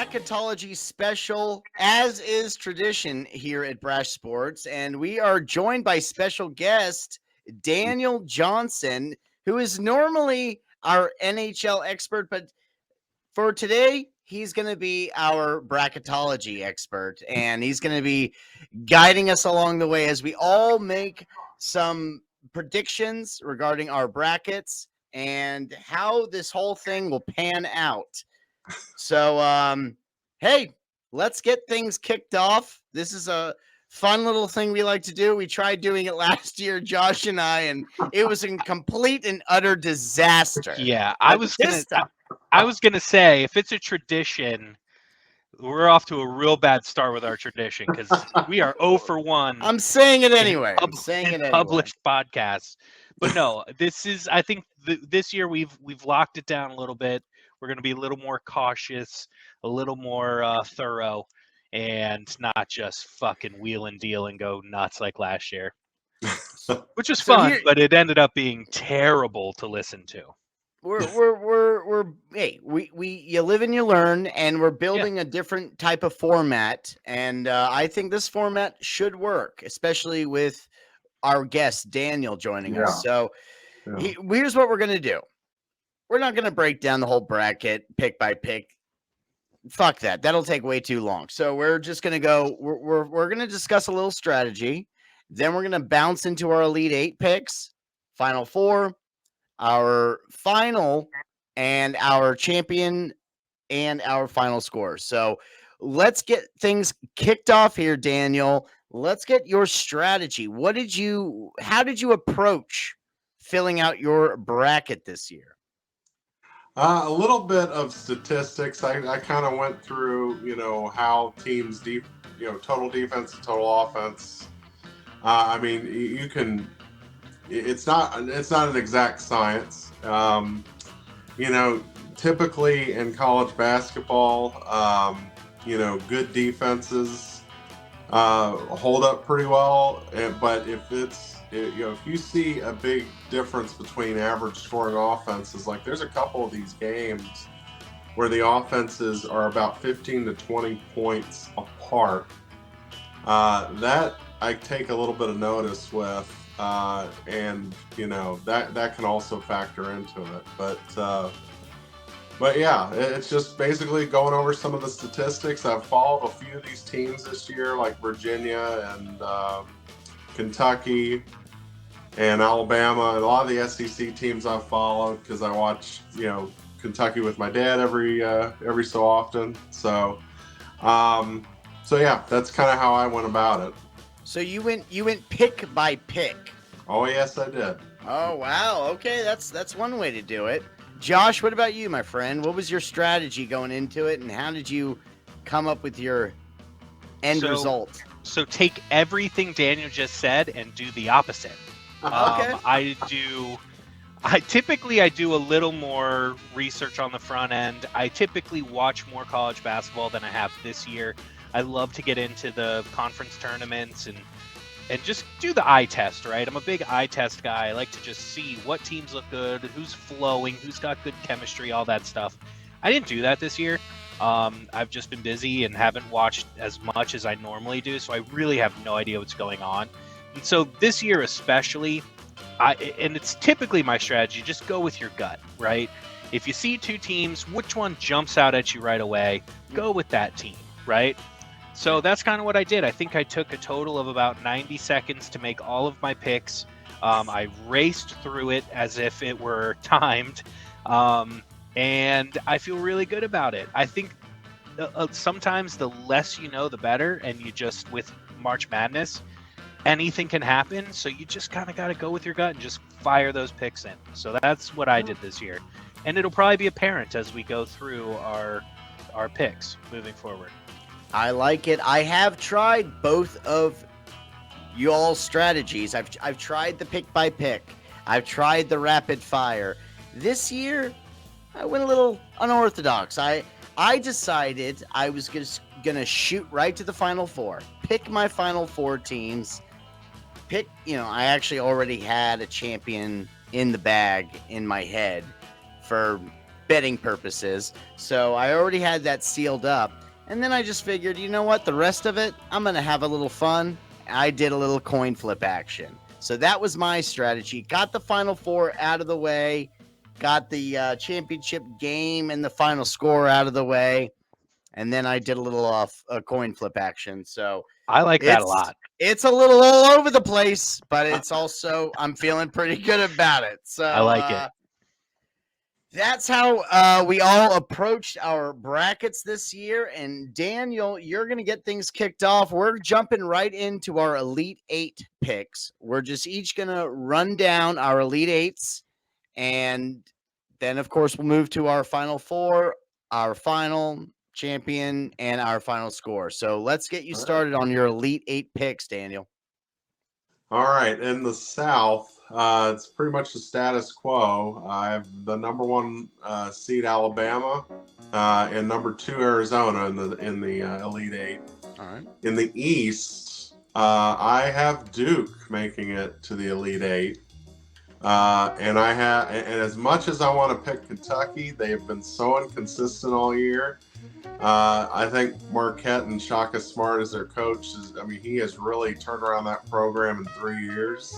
bracketology special, as is tradition here at Brash Sports. And we are joined by special guest Daniel Johnson, who is normally our NHL expert, but for today, he's going to be our bracketology expert, and he's going to be guiding us along the way as we all make some predictions regarding our brackets and how this whole thing will pan out. So, hey, let's get things kicked off. This is a fun little thing we like to do. We tried doing it last year, Josh and I, and it was a complete and utter disaster. Yeah, But this time, I was gonna say if it's a tradition, we're off to a real bad start with our tradition because we are 0 for 1 I'm saying it in, anyway. pub- I'm saying in it anyway. published podcasts. But no, this is I think this year we've locked it down a little bit. We're going to be a little more cautious, a little more thorough, and not just fucking wheel and deal and go nuts like last year, which was So fun, here, but it ended up being terrible to listen to. we're hey, we you live and you learn, and we're Yeah. building a different type of format, and I think this format should work, especially with our guest Daniel joining us. So here's what we're gonna do. We're not gonna break down the whole bracket pick by pick. Fuck that. That'll take way too long. So we're just gonna go. We're gonna discuss a little strategy. Then we're gonna bounce into our Elite Eight picks, Final Four, our final, and our champion and our final score. So let's get things kicked off here, Daniel. Let's get your strategy. How did you approach filling out your bracket this year? A little bit of statistics. I kind of went through, how teams, total defense and total offense. I mean, you can. It's not an exact science. Typically in college basketball, good defenses hold up pretty well. But if you see a big difference between average scoring offenses, like there's a couple of these games where the offenses are about 15 to 20 points apart. That I take a little bit of notice with, and that can also factor into it. But yeah, it's just basically going over some of the statistics. I've followed a few of these teams this year, like Virginia and Kentucky and Alabama, and a lot of the SEC teams I've followed because I watch, Kentucky with my dad every so often. So yeah, that's kind of how I went about it. So you went pick by pick. Oh yes, I did. Oh wow, okay, that's one way to do it. Josh, what about you, my friend? What was your strategy going into it, and how did you come up with your end result? So take everything Daniel just said and do the opposite. Okay. I typically do a little more research on the front end. I typically watch more college basketball than I have this year. I love to get into the conference tournaments and just do the eye test, right? I'm a big eye test guy. I like to just see what teams look good, who's flowing, who's got good chemistry, all that stuff. I didn't do that this year. I've just been busy and haven't watched as much as I normally do, so I really have no idea what's going on. And so this year especially, and it's typically my strategy, just go with your gut, right? If you see two teams, which one jumps out at you right away, go with that team, right? So that's kind of what I did. I think I took a total of about 90 seconds to make all of my picks. I raced through it as if it were timed, and I feel really good about it. I think sometimes the less you know, the better, and you just, with March Madness, anything can happen, so you just kind of got to go with your gut and just fire those picks in. So that's what I did this year, and it'll probably be apparent as we go through our picks moving forward. I like it. I have tried both of y'all's strategies. I've tried the pick by pick. I've tried the rapid fire. This year, I went a little unorthodox. I decided I was gonna shoot right to the Final Four. Pick my Final Four teams. I actually already had a champion in the bag in my head for betting purposes. So I already had that sealed up. And then I just figured, you know what? The rest of it, I'm going to have a little fun. I did a little coin flip action. So that was my strategy. Got the Final Four out of the way. Got the championship game and the final score out of the way. And then I did a little coin flip action. So I like that a lot. It's a little all over the place, but it's also, I'm feeling pretty good about it. So I like it. That's how we all approached our brackets this year. And Daniel, you're going to get things kicked off. We're jumping right into our Elite Eight picks. We're just each going to run down our Elite Eights. And then, of course, we'll move to our Final Four, our final champion, and our final score. So let's get you started on your Elite Eight picks, Daniel. All right. In the South, it's pretty much the status quo. I have the number 1 seed Alabama and number 2 Arizona in the Elite Eight. All right. In the East, I have Duke making it to the Elite Eight. And as much as I want to pick Kentucky, they have been so inconsistent all year. I think Marquette and Shaka Smart as their coach, he has really turned around that program in 3 years.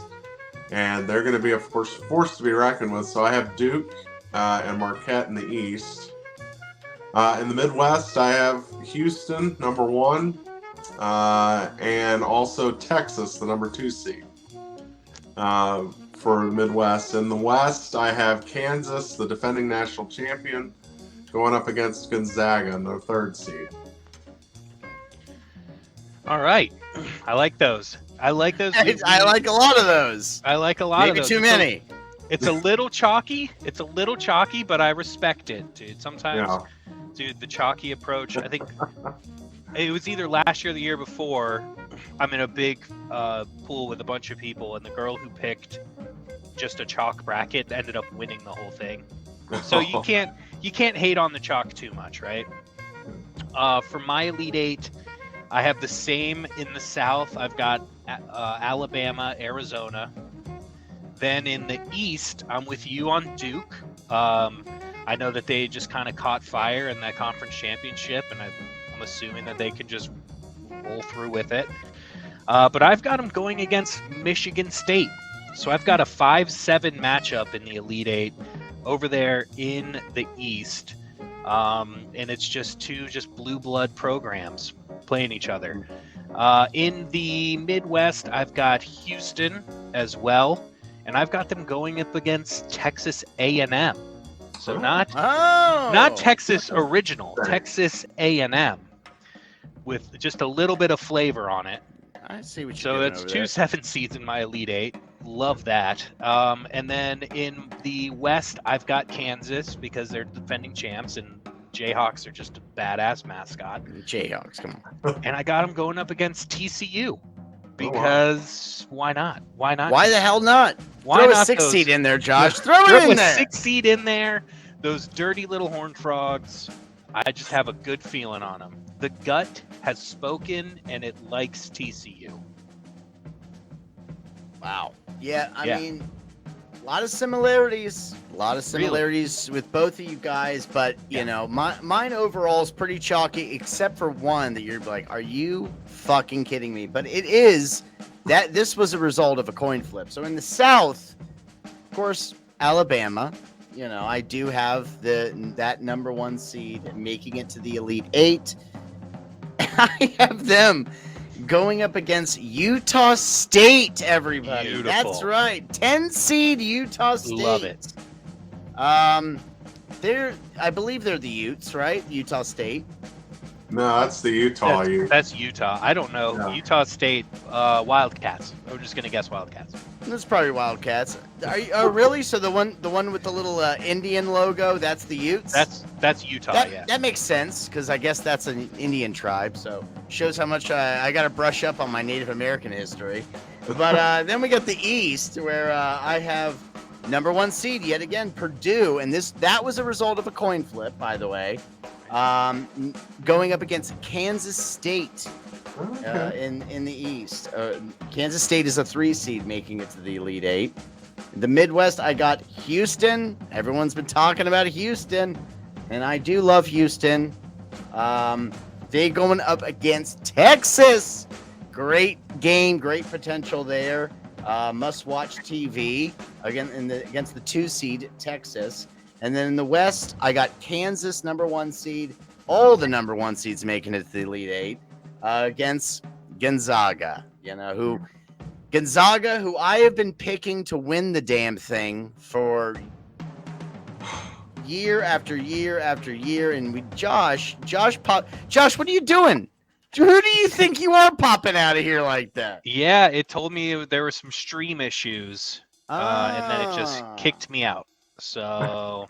And they're going to be a force to be reckoned with. So I have Duke and Marquette in the East. In the Midwest, I have Houston, number 1, and also Texas, the number 2 seed for the Midwest. In the West, I have Kansas, the defending national champion, going up against Gonzaga, the 3rd seed. All right. I like those. I like those. I like a lot of those. I like a lot Maybe of those. Too many. It's a little chalky. It's a little chalky, but I respect it, dude. Sometimes, dude, the chalky approach, I think it was either last year or the year before. I'm in a big pool with a bunch of people, and the girl who picked just a chalk bracket ended up winning the whole thing. So you can't hate on the chalk too much, right? For my Elite Eight, I have the same in the South. I've got Alabama, Arizona. Then in the East, I'm with you on Duke. I know that they just kind of caught fire in that conference championship, and I'm assuming that they can just roll through with it. But I've got them going against Michigan State. So I've got a 5-7 matchup in the Elite Eight over there in the East. And it's just two blue blood programs playing each other. In the Midwest, I've got Houston as well. And I've got them going up against Texas A&M. So not Texas original, Texas A&M with just a little bit of flavor on it. I see what you're doing. So that's 2 7 seeds in my Elite Eight. Love that. And then in the West, I've got Kansas because they're defending champs, and Jayhawks are just a badass mascot. Jayhawks, come on. And I got them going up against TCU because why not? Why not? Why the hell not? Why Throw not a 6 seed in there, Josh. Throw it in a there. 6 seed in there. Those dirty little Horned Frogs. I just have a good feeling on them. The gut has spoken, and it likes TCU. Wow. Yeah, I mean, a lot of similarities. With both of you guys, but you know, mine overall is pretty chalky, except for one that you're like, are you fucking kidding me? But it is that this was a result of a coin flip. So in the South, of course, Alabama. You know, I do have that number 1 seed making it to the Elite Eight. I have them going up against Utah State, everybody. Beautiful. That's right. 10 seed Utah State. Love it. I believe they're the Utes, right? Utah State. No, that's the Utah Utes. That's Utah. I don't know. Yeah. Utah State, Wildcats. I'm just gonna guess Wildcats. That's probably Wildcats. Are you really? So the one with the little Indian logo, that's the Utes? That's Utah. That makes sense because I guess that's an Indian tribe. So shows how much I got to brush up on my Native American history. But then we got the East where I have number 1 seed yet again, Purdue, and that was a result of a coin flip, by the way. Going up against Kansas State in the East. Kansas State is a 3 seed making it to the Elite Eight. The Midwest, I got Houston. Everyone's been talking about Houston, and I do love Houston. They going up against Texas. Great game, great potential there. Must-watch TV against the 2 seed Texas. And then in the West, I got Kansas, number 1 seed. All the number 1 seeds making it to the Elite 8 against Gonzaga. Gonzaga, who I have been picking to win the damn thing for year after year after year. And Josh, what are you doing? Who do you think you are popping out of here like that? Yeah, it told me there were some stream issues, and then it just kicked me out. So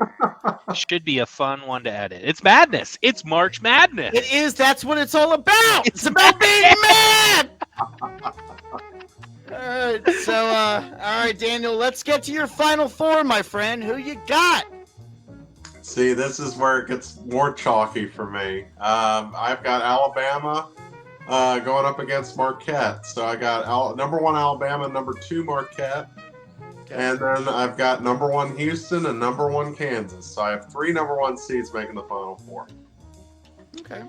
should be a fun one to edit. It's madness. It's March Madness. It is. That's what it's all about. It's about being mad. All right. So, all right, Daniel, let's get to your Final Four, my friend. Who you got? See, this is where it gets more chalky for me. I've got Alabama going up against Marquette. So I got number 1 Alabama, number 2 Marquette. Okay. And then I've got number 1 Houston and number 1 Kansas. So I have 3 number 1 seeds making the Final Four. Okay.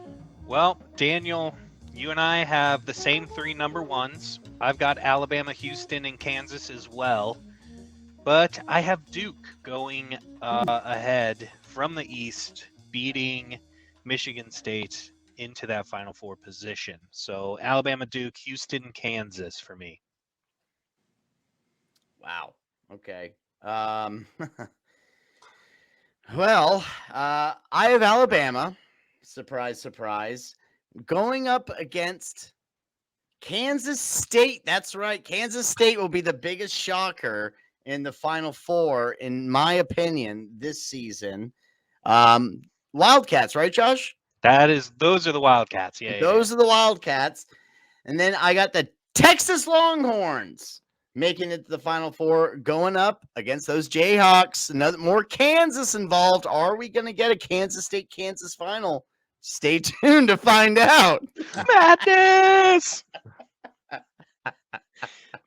Well, Daniel, you and I have the same 3 number 1s. I've got Alabama, Houston, and Kansas as well. But I have Duke going ahead from the East, beating Michigan State into that Final Four position. So Alabama, Duke, Houston, Kansas for me. Wow. Okay. Well, I have Alabama. Surprise, surprise. Going up against Kansas State. That's right. Kansas State will be the biggest shocker in the Final Four, in my opinion, this season. Wildcats, right, Josh? Those are the Wildcats. Yeah. Those are the Wildcats. And then I got the Texas Longhorns making it to the Final Four, going up against those Jayhawks. More Kansas involved. Are we going to get a Kansas State-Kansas final? Stay tuned to find out. Madness!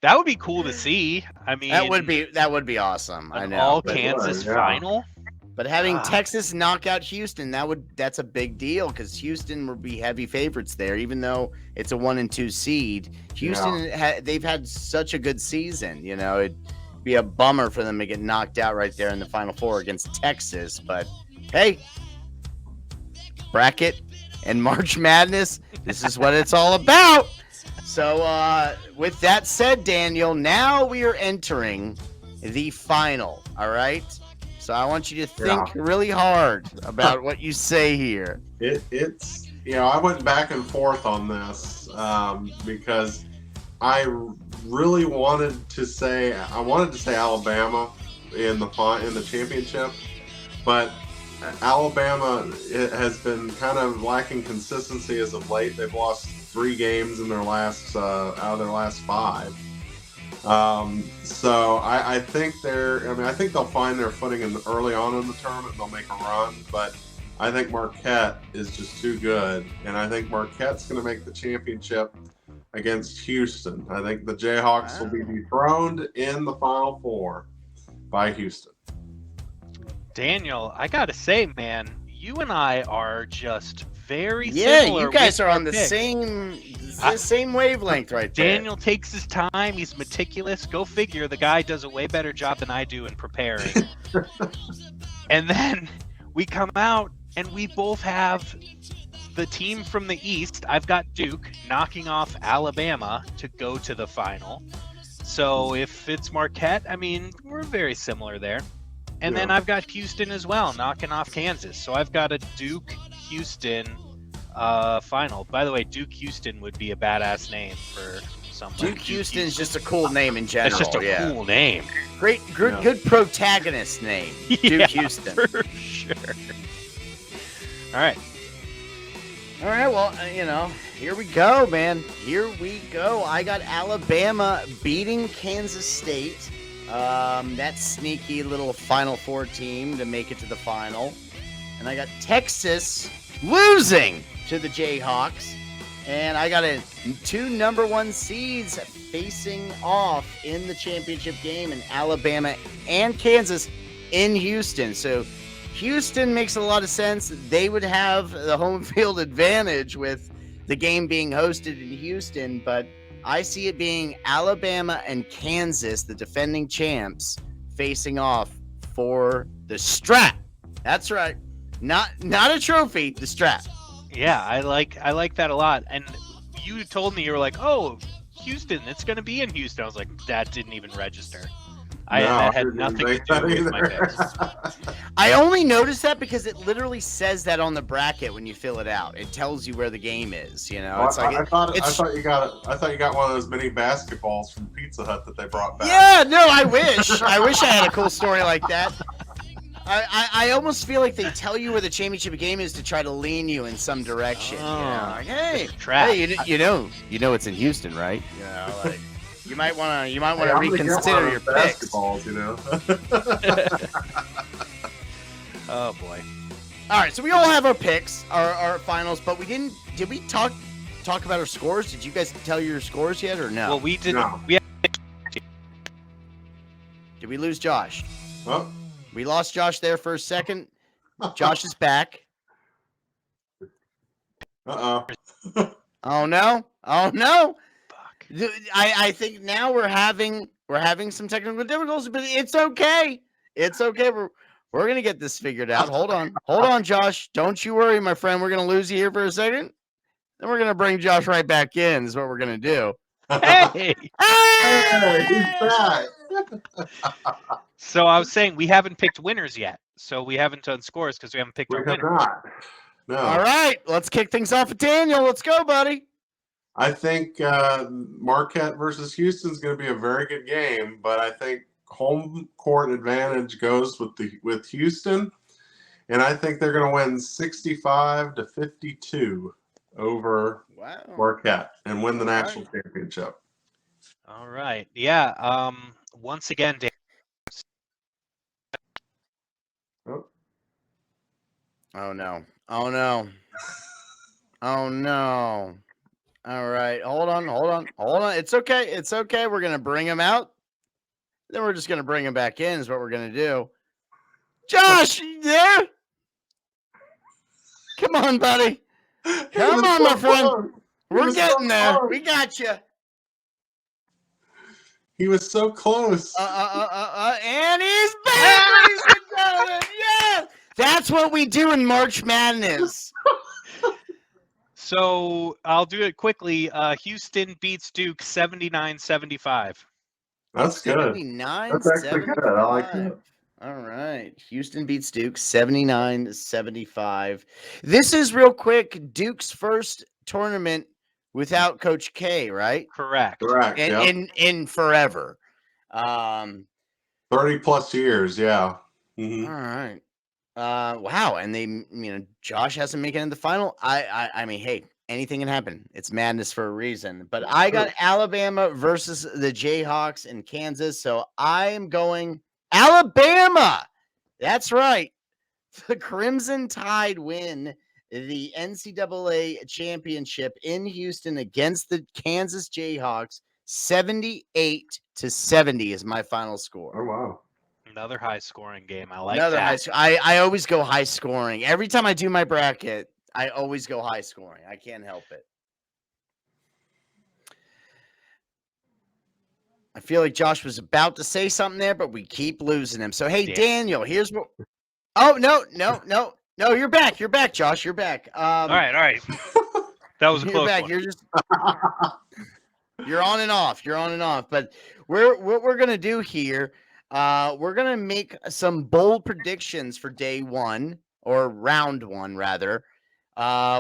That would be cool to see. I mean, that would be awesome. I know. All Kansas final. But having Texas knock out Houston, that's a big deal, because Houston would be heavy favorites there, even though it's a 1 and 2 seed. Houston, they've had such a good season. It'd be a bummer for them to get knocked out right there in the Final Four against Texas. But hey, bracket and March Madness, this is what it's all about. So with that said, Daniel, now we are entering the final. All right. So I want you to think really hard about what you say here. It's I went back and forth on this because I really wanted to say Alabama in the championship, but Alabama has been kind of lacking consistency as of late. They've lost 3 games in their last out of their last 5. So I think I think they'll find their footing early on in the tournament. They'll make a run, but I think Marquette is just too good, and I think Marquette's going to make the championship against Houston. I think the Jayhawks will be dethroned in the Final Four by Houston. Daniel, I gotta say, man, you and I are just very similar. Yeah, you guys are on the same wavelength right there. Daniel takes his time. He's meticulous. Go figure. The guy does a way better job than I do in preparing. And then we come out and we both have the team from the East. I've got Duke knocking off Alabama to go to the final. So if it's Marquette, I mean, we're very similar there. And then I've got Houston as well, knocking off Kansas. So I've got a Duke-Houston final. By the way, Duke-Houston would be a badass name for somebody. Duke-Houston is just a cool name in general. It's just a cool name. Good protagonist name, Duke-Houston. For sure. All right. Well, here we go, man. Here we go. I got Alabama beating Kansas State. That sneaky little Final Four team to make it to the final. And I got Texas losing to the Jayhawks. And I got 2 number 1 seeds facing off in the championship game in Alabama and Kansas in Houston. So Houston makes a lot of sense. They would have the home field advantage with the game being hosted in Houston, but I see it being Alabama and Kansas, the defending champs, facing off for the strap. That's right. Not a trophy, the strap. Yeah, I like that a lot. And you told me, you were like, "Oh, Houston, it's going to be in Houston." I was like, that didn't even register. That had nothing to do with my picks. I only noticed that because it literally says that on the bracket when you fill it out. It tells you where the game is. You know, Well, it's like I thought you got one of those mini basketballs from Pizza Hut that they brought back. Yeah, no, I wish I had a cool story like that. I almost feel like they tell you where the championship game is to try to lean you in some direction. You know? Like, hey, you know it's in Houston, right? You know, like you might want to reconsider your picks. Basketballs, you know. Oh boy. All right, so we all have our picks, our finals, but we didn't. Did we talk about our scores? Did you guys tell your scores yet, or no? Well, we didn't. No. Did we lose Josh? Well, We lost Josh there for a second. Josh is back. Uh-oh. Oh no! Oh no! Fuck. I think now we're having some technical difficulties, but it's okay. It's okay. We're gonna get this figured out. Hold on, Josh. Don't you worry, my friend. We're gonna lose you here for a second. Then we're gonna bring Josh right back in. Is what we're gonna do. Hey! Hey, he's back. So I was saying we haven't picked winners yet. So we haven't done scores because we haven't picked our We have winners. not. No. All right, let's kick things off with Daniel. Let's go, buddy. I think Marquette versus Houston is going to be a very good game, but I think home court advantage goes with Houston, and I think they're going to win 65-52 over Marquette and win the national championship. All right. Yeah. Once again, Dan. Oh no. Oh no. Oh no. All right. Hold on. It's okay. We're going to bring him out. Then we're just going to bring him back in is what we're going to do. Josh, you there? Come on, buddy. Come on, my friend. We're getting there. We got you. He was so close. And he's back, ladies and gentlemen. Yes. That's what we do in March Madness. So I'll do it quickly. Houston beats Duke 79-75. That's good. 79, That's actually good. I like that. All right. Houston beats Duke 79-75. This is real quick. Duke's first tournament without Coach K, right? Correct. In forever. 30 plus years, yeah. Mm-hmm. All right. Wow. And Josh hasn't made it in the final. I mean, hey, anything can happen. It's madness for a reason. But I got Alabama versus the Jayhawks in Kansas. So I am going Alabama. That's right. The Crimson Tide win the NCAA championship in Houston against the Kansas Jayhawks. 78-70 is my final score. Oh, wow. Another high scoring game. I like Another that. I always go high scoring. Every time I do my bracket, I always go high scoring. I can't help it. I feel like Josh was about to say something there, but we keep losing him. So, hey, Daniel, here's what. Oh, no. You're back. You're back, Josh. You're back. All right. That was a close one. You're just. You're on and off. But what we're going to do here, we're going to make some bold predictions for day one, or round one, rather.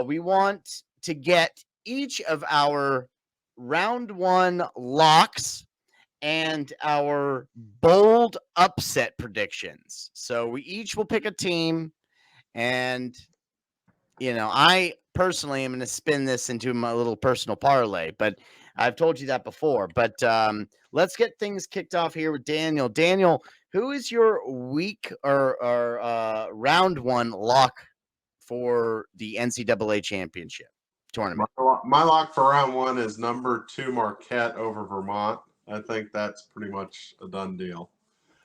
We want to get each of our round one locks and our bold upset predictions. So we each will pick a team, and I personally am going to spin this into my little personal parlay, but I've told you that before. But let's get things kicked off here with Daniel. Daniel, who is your week or round one lock for the NCAA championship? tournament. My lock for round 1 is number 2 Marquette over Vermont. I think that's pretty much a done deal.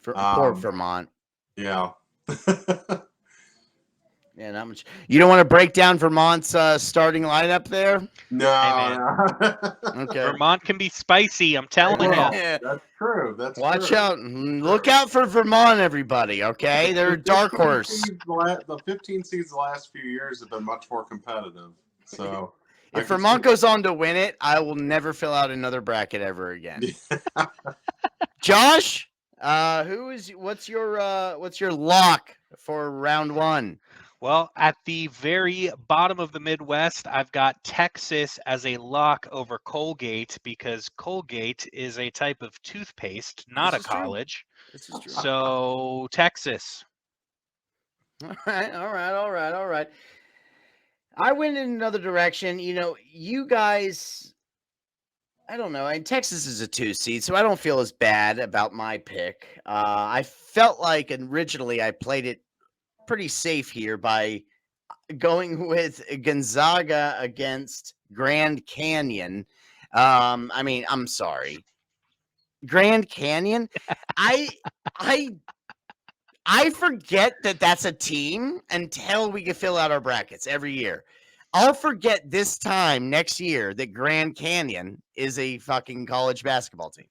Poor Vermont. Yeah. Yeah, not much. You don't want to break down Vermont's starting lineup there? No. Okay. Vermont can be spicy. I'm telling you. Yeah. That's true. Watch out. Look out for Vermont, everybody. Okay, they're a dark horse. The 15 seeds the last few years have been much more competitive. So if Vermont goes on to win it, I will never fill out another bracket ever again. Josh, what's your lock for round 1? Well, at the very bottom of the Midwest, I've got Texas as a lock over Colgate because Colgate is a type of toothpaste, not a college. This is true. So Texas. All right. I went in another direction. You guys, I don't know. And Texas is a 2 seed, so I don't feel as bad about my pick. I felt like originally I played it pretty safe here by going with Gonzaga against Grand Canyon. I'm sorry. Grand Canyon. I forget that that's a team until we can fill out our brackets every year. I'll forget this time next year that Grand Canyon is a fucking college basketball team.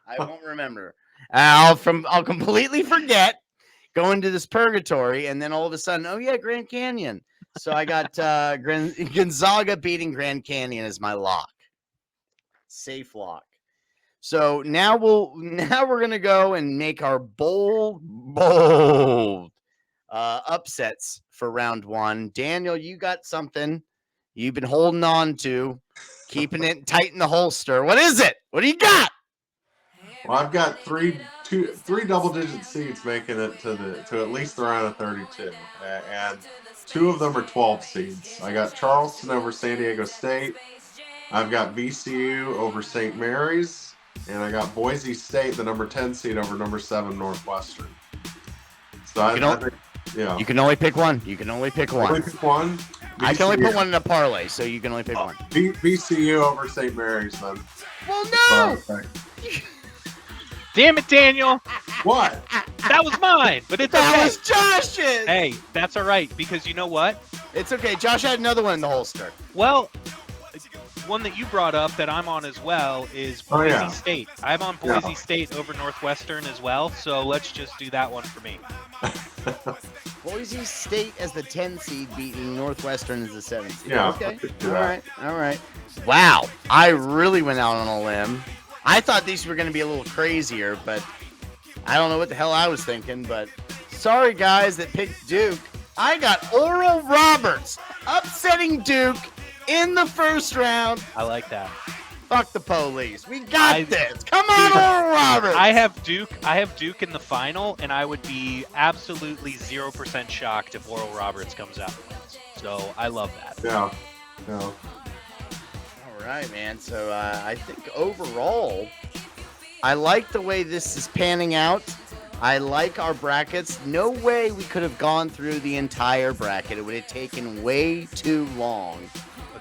I won't remember. I'll completely forget. Go into this purgatory, and then all of a sudden, oh yeah, Grand Canyon. So I got Gonzaga beating Grand Canyon as my lock, safe lock. So now we're gonna go and make our bold upsets for round 1. Daniel, you got something you've been holding on to, keeping it tight in the holster. What is it? What do you got? Well, I've got three double-digit seeds making it to at least the round of 32, and 2 of them are 12 seeds. I got Charleston over San Diego State. I've got VCU over St. Mary's, and I got Boise State, the number 10 seed, over number 7 Northwestern. So I think, you can only pick one. You can only pick one. Only pick one. VCU. I can only put one in a parlay, so you can only pick one. VCU over St. Mary's, then. Well, no. Damn it, Daniel. What? That was mine, but it's that okay. was Josh's. Hey, that's all right, because you know what? It's okay. Josh had another one in the holster. Well, one that you brought up that I'm on as well is Boise State. I'm on Boise State over Northwestern as well, so let's just do that one for me. Boise State as the 10 seed beating Northwestern as the 7 seed. Yeah. Okay. All right. Wow. I really went out on a limb. I thought these were going to be a little crazier, but I don't know what the hell I was thinking. But sorry, guys that picked Duke. I got Oral Roberts upsetting Duke in the first round. I like that. Fuck the police. We got this. Come on, Oral Roberts. I have Duke in the final, and I would be absolutely 0% shocked if Oral Roberts comes out and wins. So I love that. Yeah. All right, man. So I think overall, I like the way this is panning out. I like our brackets. No way we could have gone through the entire bracket. It would have taken way too long.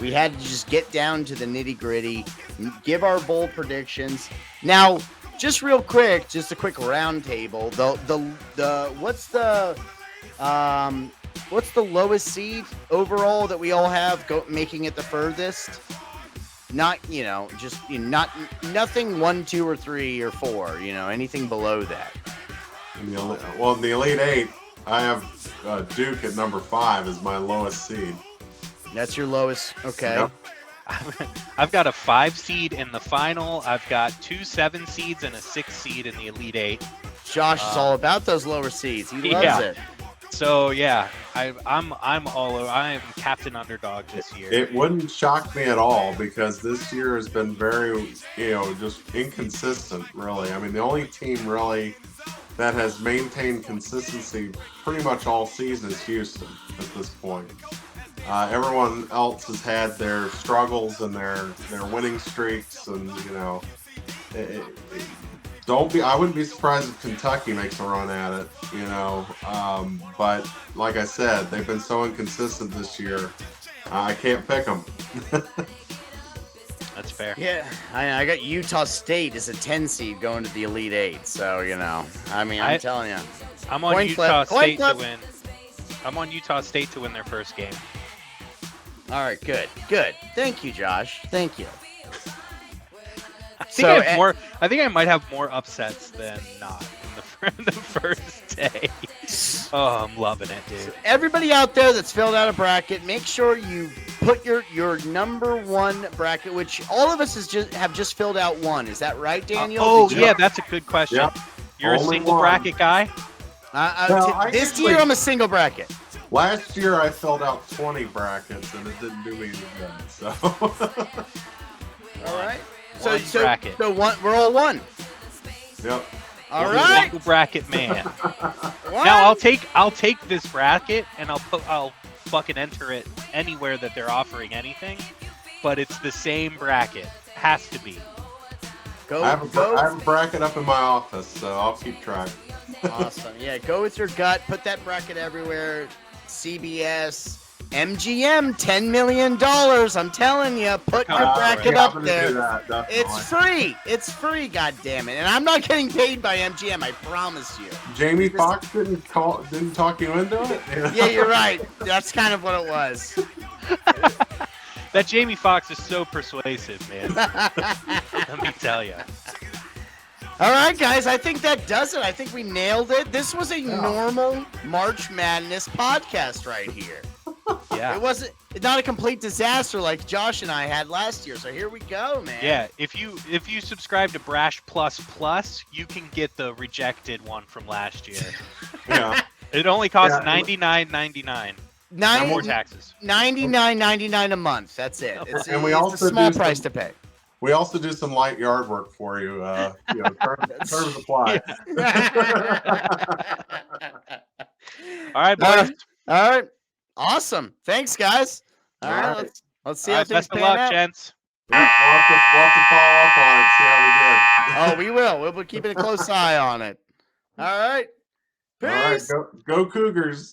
We had to just get down to the nitty-gritty, give our bold predictions. Now, just real quick, just a quick round table. What's the lowest seed overall that we all have making it the furthest? Not, nothing 1, 2, or 3 or 4, anything below that. In the Elite 8, I have Duke at number 5 as my lowest seed. That's your lowest. Okay. Yep. I've got a 5 seed in the final. I've got 2 7 seeds and a 6 seed in the Elite 8. Josh is all about those lower seeds. He loves it. So yeah, I'm all over. I am Captain Underdog this year. It wouldn't shock me at all because this year has been very, just inconsistent. Really, I mean, the only team really that has maintained consistency pretty much all season is Houston at this point. Everyone else has had their struggles and their winning streaks, and I wouldn't be surprised if Kentucky makes a run at it, but like I said, they've been so inconsistent this year I can't pick them. That's fair. Yeah, I got Utah State as a 10 seed going to the Elite Eight. So, I mean, I'm telling you. I'm on Coin Utah flip. Coin State to flip. win. I'm on Utah State to win their first game. All right, good. Thank you, Josh. Thank you. I think I might have more upsets than not in the first day. Oh, I'm loving it, dude. So everybody out there that's filled out a bracket, make sure you put your number one bracket, which all of us have just filled out one. Is that right, Daniel? Yeah, that's a good question. Yep. You're a single bracket guy? This year, I'm a single bracket. Last year, I filled out 20 brackets, and it didn't do me any good. So. All right. One bracket. So we're all one. Yep. All right. Single bracket man. Now I'll take this bracket and I'll fucking enter it anywhere that they're offering anything, but it's the same bracket. Has to be. I have a bracket up in my office, so I'll keep track. Awesome. Yeah, go with your gut. Put that bracket everywhere. CBS, MGM, $10 million. I'm telling you, put your bracket up there. It's free. It's free, goddammit. And I'm not getting paid by MGM, I promise you. Jamie Foxx didn't talk you into it? Yeah, you're right. That's kind of what it was. That Jamie Foxx is so persuasive, man. Let me tell you. All right, guys, I think that does it. I think we nailed it. This was a normal March Madness podcast right here. Yeah. It wasn't not a complete disaster like Josh and I had last year. So here we go, man. Yeah, if you subscribe to BRASH Plus, you can get the rejected one from last year. Yeah. It only costs $99.99. No more taxes. $99.99 a month. That's it. It's a small price to pay. We also do some light yard work for you. Terms apply. All right, boys. All right. Awesome. Thanks, guys. All right. Let's see how things pan out. Best of luck, gents. Yeah, we'll have to follow up on it, see how we did. Oh, we will. We'll be keeping a close eye on it. All right. Peace. All right. Go Cougars.